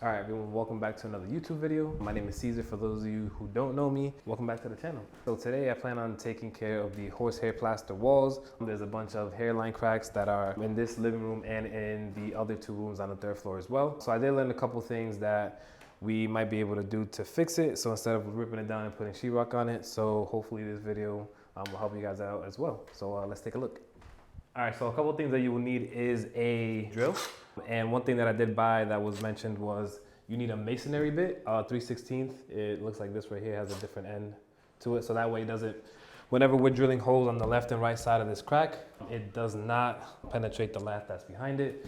All right, everyone, welcome back to another YouTube video. My name is Caesar, for those of you who don't know me. Welcome back to the channel. So today I plan on taking care of the horsehair plaster walls. There's a bunch of hairline cracks that are in this living room and in the other two rooms on the third floor as well. So I did learn a couple things that we might be able to do to fix it. So instead of ripping it down and putting sheetrock on it, so hopefully this video will help you guys out as well. So let's take a look. All right, so a couple of things that you will need is a drill. And one thing that I did buy that was mentioned was you need a masonry bit, 3/16. It looks like this right here has a different end to it. So that way it doesn't, whenever we're drilling holes on the left and right side of this crack, it does not penetrate the lath that's behind it.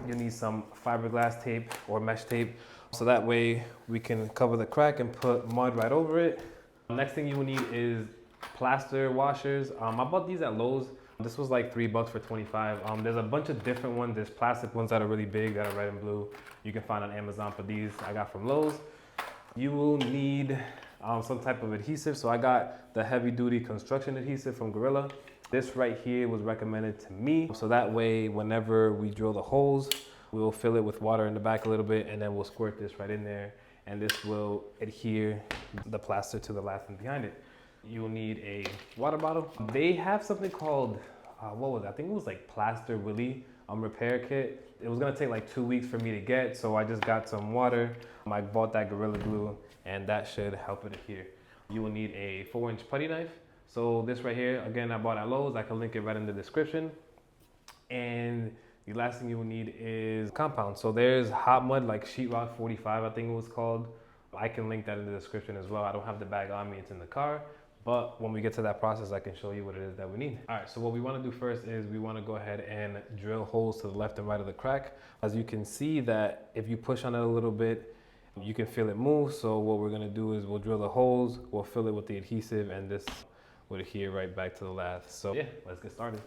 You need some fiberglass tape or mesh tape. So that way we can cover the crack and put mud right over it. Next thing you will need is plaster washers. I bought these at Lowe's. This was like $3 for 25. There's a bunch of different ones. There's plastic ones that are really big that are red and blue. You can find on Amazon, for these I got from Lowe's. You will need some type of adhesive. So I got the heavy duty construction adhesive from Gorilla. This right here was recommended to me. So that way, whenever we drill the holes, we'll fill it with water in the back a little bit, and then we'll squirt this right in there. And this will adhere the plaster to the lath and behind it. You'll need a water bottle. They have something called, what was it? I think it was like Plaster Willy repair kit. It was gonna take like 2 weeks for me to get, so I just got some water. I bought that Gorilla Glue, and that should help it adhere. You will need a 4-inch putty knife. So this right here, again, I bought at Lowe's. I can link it right in the description. And the last thing you will need is compound. So there's hot mud, like sheetrock 45, I think it was called. I can link that in the description as well. I don't have the bag on me, it's in the car. But when we get to that process, I can show you what it is that we need. All right, so what we wanna do first is we wanna go ahead and drill holes to the left and right of the crack. As you can see that if you push on it a little bit, you can feel it move. So what we're gonna do is we'll drill the holes, we'll fill it with the adhesive, and this would adhere right back to the lath. So yeah, let's get started.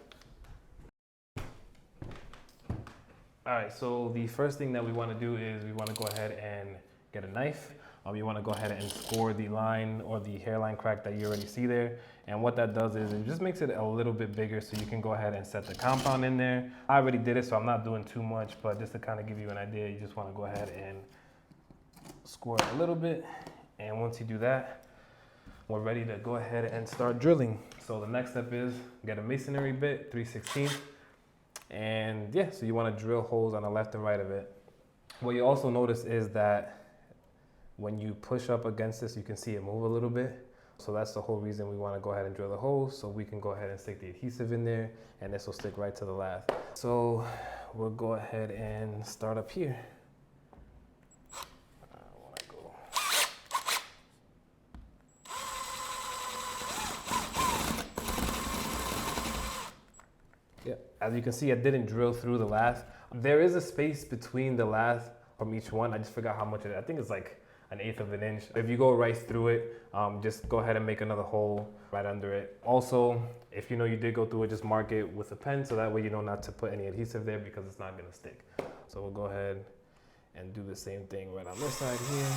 All right, so the first thing that we wanna do is we wanna go ahead and get a knife. You want to go ahead and score the line or the hairline crack that you already see there. And what that does is it just makes it a little bit bigger, so you can go ahead and set the compound in there. I already did it, so I'm not doing too much, but just to kind of give you an idea, you just want to go ahead and score it a little bit. And once you do that, we're ready to go ahead and start drilling. So the next step is get a masonry bit, 3/16. And yeah, so you want to drill holes on the left and right of it. What you also notice is that when you push up against this, you can see it move a little bit. So that's the whole reason we want to go ahead and drill the holes, so we can go ahead and stick the adhesive in there, and this will stick right to the lath. So we'll go ahead and start up here. Yeah, as you can see, I didn't drill through the lath. There is a space between the lath from each one. I just forgot how much it is. I think it's like 1/8 of an inch. If you go right through it, just go ahead and make another hole right under it. Also, if you know you did go through it, just mark it with a pen, so that way you know not to put any adhesive there, because it's not gonna stick. So we'll go ahead and do the same thing right on this side here.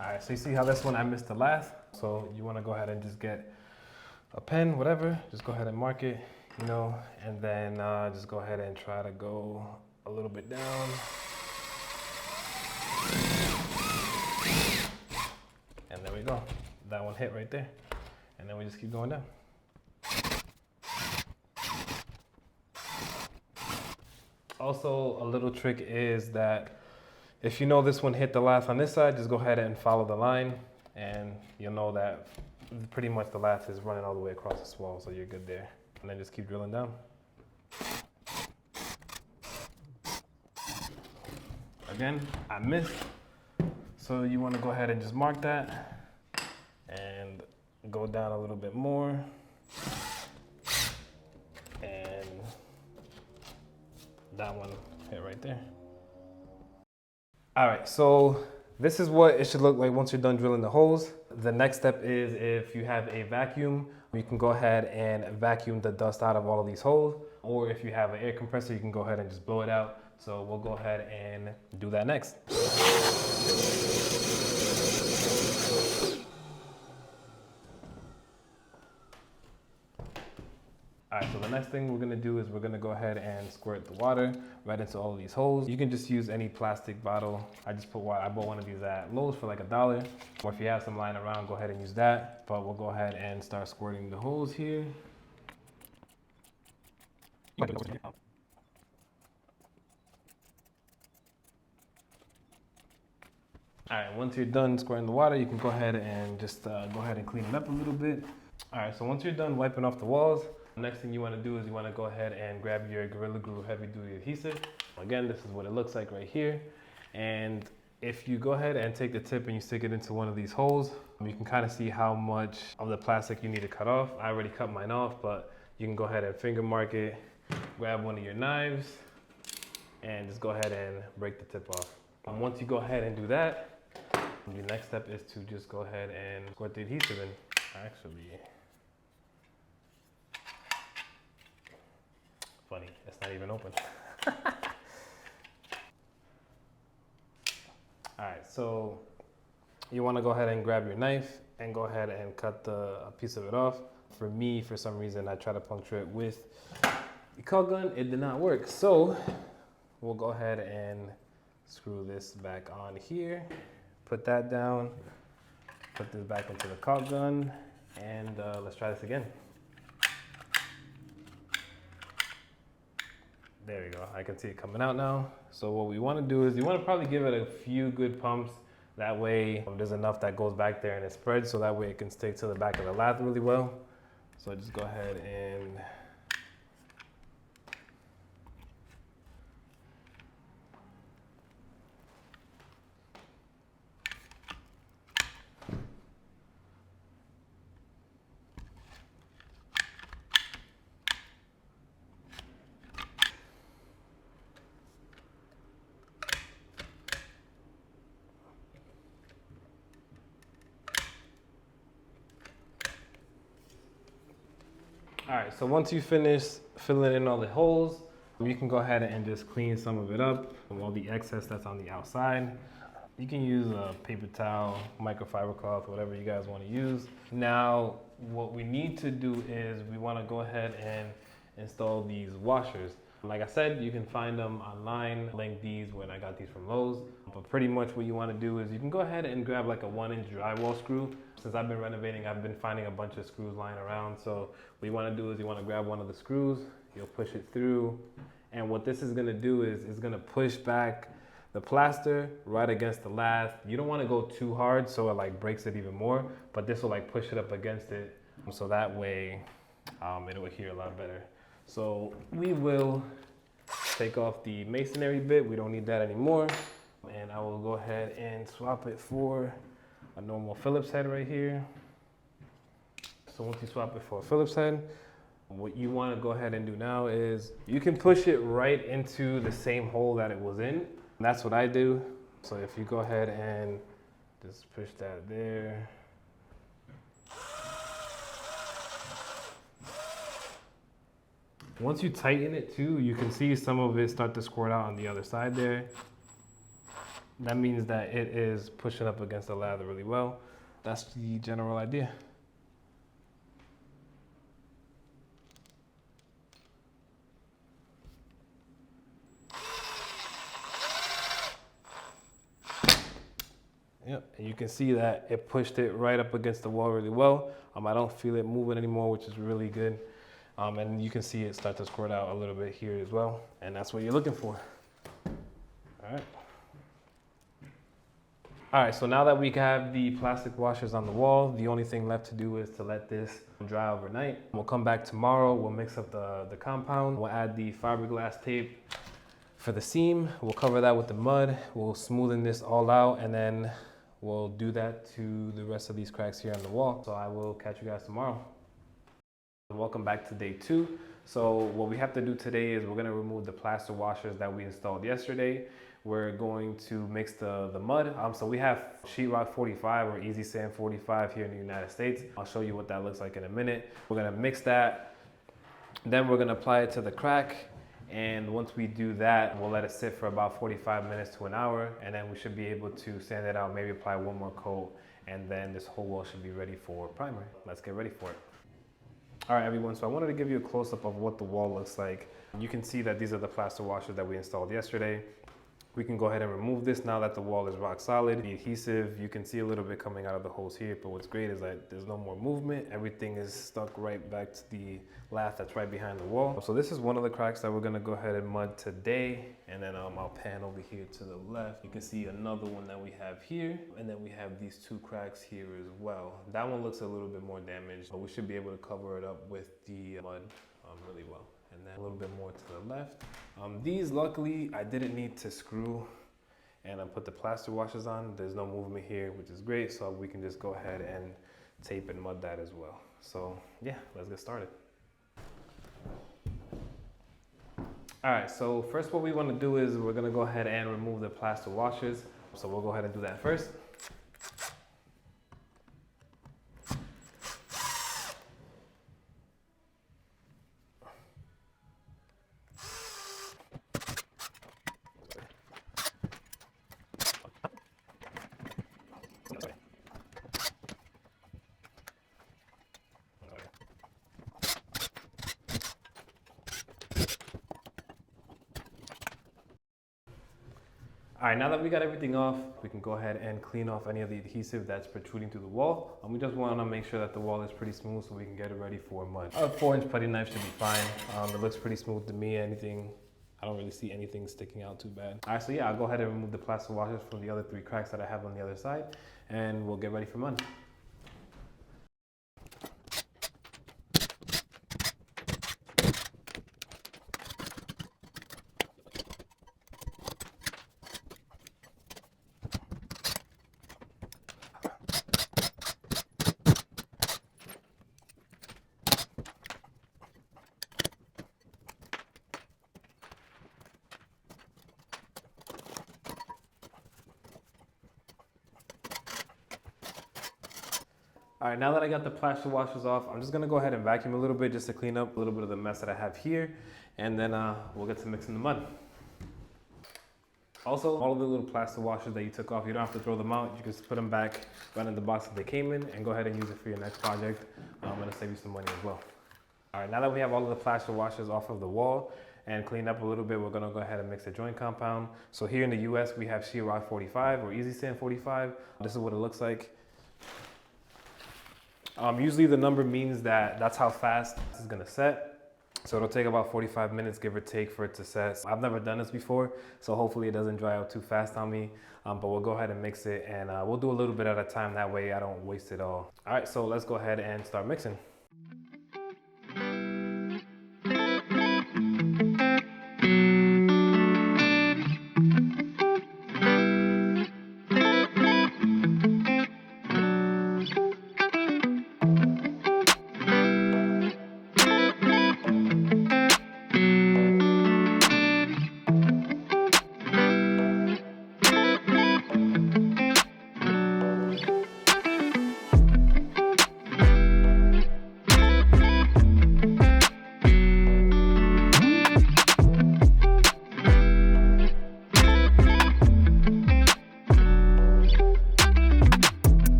All right, so you see how this one, I missed the lath. So you wanna go ahead and just get a pen, whatever, just go ahead and mark it, you know, and then just go ahead and try to go a little bit down. And there we go. That one hit right there. And then we just keep going down. Also, a little trick is that if you know this one hit the lath on this side, just go ahead and follow the line, and you'll know that pretty much the lath is running all the way across this wall, so you're good there. And then just keep drilling down. Again, I missed, so you want to go ahead and just mark that and go down a little bit more. And that one hit right there. All right, so this is what it should look like once you're done drilling the holes. The next step is, if you have a vacuum, you can go ahead and vacuum the dust out of all of these holes. Or if you have an air compressor, you can go ahead and just blow it out. So we'll go ahead and do that next. All right, so the next thing we're gonna do is we're gonna go ahead and squirt the water right into all of these holes. You can just use any plastic bottle. I bought one of these at Lowe's for like $1. Or if you have some lying around, go ahead and use that. But we'll go ahead and start squirting the holes here. All right, once you're done squirting the water, you can go ahead and just go ahead and clean it up a little bit. All right, so once you're done wiping off the walls, the next thing you want to do is you want to go ahead and grab your Gorilla Glue heavy duty adhesive. Again, this is what it looks like right here. And if you go ahead and take the tip and you stick it into one of these holes, you can kind of see how much of the plastic you need to cut off. I already cut mine off, but you can go ahead and finger mark it, grab one of your knives, and just go ahead and break the tip off. And once you go ahead and do that, the next step is to just go ahead and squirt the adhesive in. Actually, funny, it's not even open. All right, so you want to go ahead and grab your knife and go ahead and cut a piece of it off. For me, for some reason, I tried to puncture it with the caulk gun. It did not work. So we'll go ahead and screw this back on here. Put that down. Put this back into the caulk gun. And let's try this again. There we go. I can see it coming out now. So what we want to do is you want to probably give it a few good pumps. That way there's enough that goes back there and it spreads, so that way it can stick to the back of the lath really well. So just go ahead and all right, so once you finish filling in all the holes, you can go ahead and just clean some of it up, all the excess that's on the outside. You can use a paper towel, microfiber cloth, whatever you guys want to use. Now, what we need to do is we want to go ahead and install these washers. Like I said, you can find them online. Link these when I got these from Lowe's. But pretty much what you want to do is you can go ahead and grab like a 1-inch drywall screw. Since I've been renovating, I've been finding a bunch of screws lying around. So what you want to do is you want to grab one of the screws, you'll push it through. And what this is going to do is it's going to push back the plaster right against the lath. You don't want to go too hard so it like breaks it even more, but this will like push it up against it. So that way it'll adhere a lot better. So we will take off the masonry bit. We don't need that anymore. And I will go ahead and swap it for a normal Phillips head right here. So once you swap it for a Phillips head, what you want to go ahead and do now is you can push it right into the same hole that it was in. And that's what I do. So if you go ahead and just push that there. Once you tighten it too, you can see some of it start to squirt out on the other side there. That means that it is pushing up against the lather really well. That's the general idea. Yep, and you can see that it pushed it right up against the wall really well. I don't feel it moving anymore, which is really good. And you can see it start to squirt out a little bit here as well. And that's what you're looking for. All right. All right, so now that we have the plastic washers on the wall, the only thing left to do is to let this dry overnight. We'll come back tomorrow, we'll mix up the compound, we'll add the fiberglass tape for the seam, we'll cover that with the mud, we'll smoothen this all out, and then we'll do that to the rest of these cracks here on the wall. So I will catch you guys tomorrow. Welcome back to day 2. So what we have to do today is we're going to remove the plaster washers that we installed yesterday. We're going to mix the mud. So we have sheetrock 45 or easy sand 45 here in the United States. I'll show you what that looks like in a minute. We're going to mix that. Then we're going to apply it to the crack. And once we do that, we'll let it sit for about 45 minutes to an hour, and then we should be able to sand it out, maybe apply one more coat, and then this whole wall should be ready for primer. Let's get ready for it. All right, everyone, so I wanted to give you a close-up of what the wall looks like. You can see that these are the plaster washers that we installed yesterday. We can go ahead and remove this now that the wall is rock solid. The adhesive, you can see a little bit coming out of the holes here, but what's great is that there's no more movement. Everything is stuck right back to the lath that's right behind the wall. So this is one of the cracks that we're gonna go ahead and mud today. And then I'll pan over here to the left. You can see another one that we have here. And then we have these two cracks here as well. That one looks a little bit more damaged, but we should be able to cover it up with the mud really well. And then a little bit more to the left. These, luckily, I didn't need to screw and put the plaster washers on. There's no movement here, which is great. So we can just go ahead and tape and mud that as well. So yeah, let's get started. All right, so first what we want to do is we're going to go ahead and remove the plaster washers. So we'll go ahead and do that first. All right, now that we got everything off, we can go ahead and clean off any of the adhesive that's protruding through the wall. And we just want to make sure that the wall is pretty smooth so we can get it ready for mud. A 4-inch putty knife should be fine. It looks pretty smooth to me. I don't really see anything sticking out too bad. All right, so yeah, I'll go ahead and remove the plaster washers from the other 3 cracks that I have on the other side, and we'll get ready for mud. All right, now that I got the plaster washers off, I'm just gonna go ahead and vacuum a little bit just to clean up a little bit of the mess that I have here, and then we'll get to mixing the mud. Also, all of the little plaster washers that you took off, you don't have to throw them out. You can just put them back right in the box that they came in and go ahead and use it for your next project. I'm gonna save you some money as well. All right, now that we have all of the plaster washers off of the wall and cleaned up a little bit, we're gonna go ahead and mix the joint compound. So here in the US, we have Sheet Rock 45 or Easy Sand 45. This is what it looks like. Usually the number means that that's how fast this is gonna set. So it'll take about 45 minutes, give or take, for it to set. I've never done this before, so hopefully it doesn't dry out too fast on me. But we'll go ahead and mix it, and we'll do a little bit at a time. That way I don't waste it all. All right, so let's go ahead and start mixing.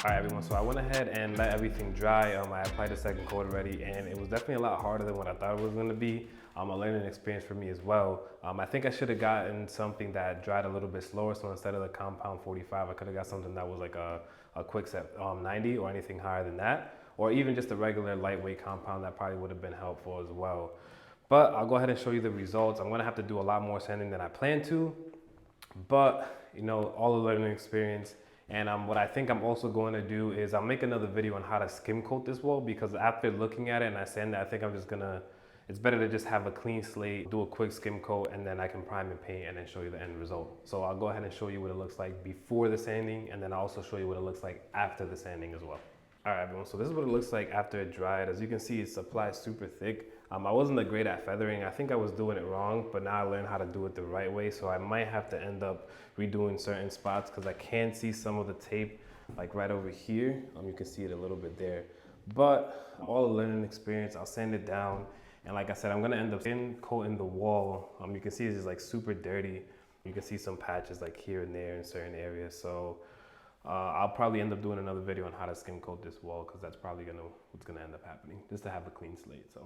All right, everyone, so I went ahead and let everything dry. I applied the second coat already, and it was definitely a lot harder than what I thought it was gonna be. A learning experience for me as well. I think I should have gotten something that dried a little bit slower, so instead of the compound 45, I could have got something that was like a quick set 90 or anything higher than that, or even just a regular lightweight compound. That probably would have been helpful as well. But I'll go ahead and show you the results. I'm gonna have to do a lot more sanding than I planned to, but you know, all the learning experience. And what I think I'm also going to do is I'll make another video on how to skim coat this wall, because after looking at it and I sand it, I think I'm just gonna, it's better to just have a clean slate, do a quick skim coat, and then I can prime and paint and then show you the end result. So I'll go ahead and show you what it looks like before the sanding, and then I'll also show you what it looks like after the sanding as well. All right, everyone, so this is what it looks like after it dried. As you can see, it's applied super thick. I wasn't great at feathering. I think I was doing it wrong, but now I learned how to do it the right way. So I might have to end up redoing certain spots, because I can see some of the tape like right over here. You can see it a little bit there, but all a learning experience. I'll sand it down. And like I said, I'm gonna end up skin coating the wall. You can see it's just like super dirty. You can see some patches like here and there in certain areas. So I'll probably end up doing another video on how to skim coat this wall, because that's probably what's gonna end up happening, just to have a clean slate. So,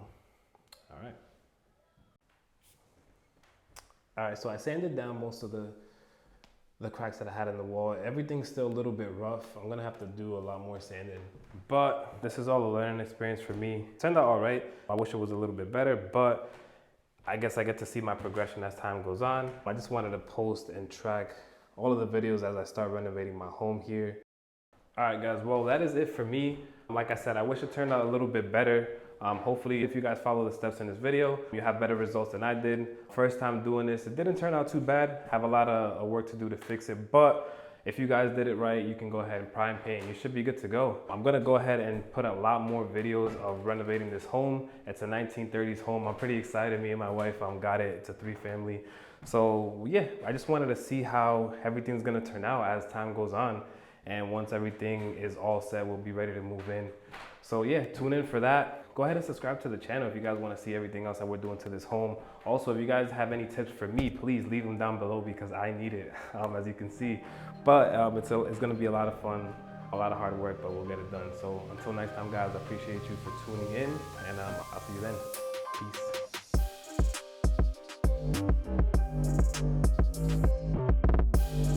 all right, so I sanded down most of the cracks that I had in the wall. Everything's still a little bit rough. I'm gonna have to do a lot more sanding, but this is all a learning experience for me. It turned out all right. I wish it was a little bit better, but I guess I get to see my progression as time goes on. I just wanted to post and track all of the videos as I start renovating my home here. All right, guys, well, that is it for me. Like I said, I wish it turned out a little bit better. Hopefully, if you guys follow the steps in this video, you have better results than I did. First time doing this, it didn't turn out too bad. Have a lot of work to do to fix it, but if you guys did it right, you can go ahead and prime paint. You should be good to go. I'm gonna go ahead and put a lot more videos of renovating this home. It's a 1930s home. I'm pretty excited. Me and my wife got it. It's a 3-family. So yeah, I just wanted to see how everything's gonna turn out as time goes on. And once everything is all set, we'll be ready to move in. So yeah, tune in for that. Go ahead and subscribe to the channel if you guys want to see everything else that we're doing to this home. Also, if you guys have any tips for me, please leave them down below, because I need it, as you can see. But it's going to be a lot of fun, a lot of hard work, but we'll get it done. So until next time, guys, I appreciate you for tuning in, and I'll see you then. Peace.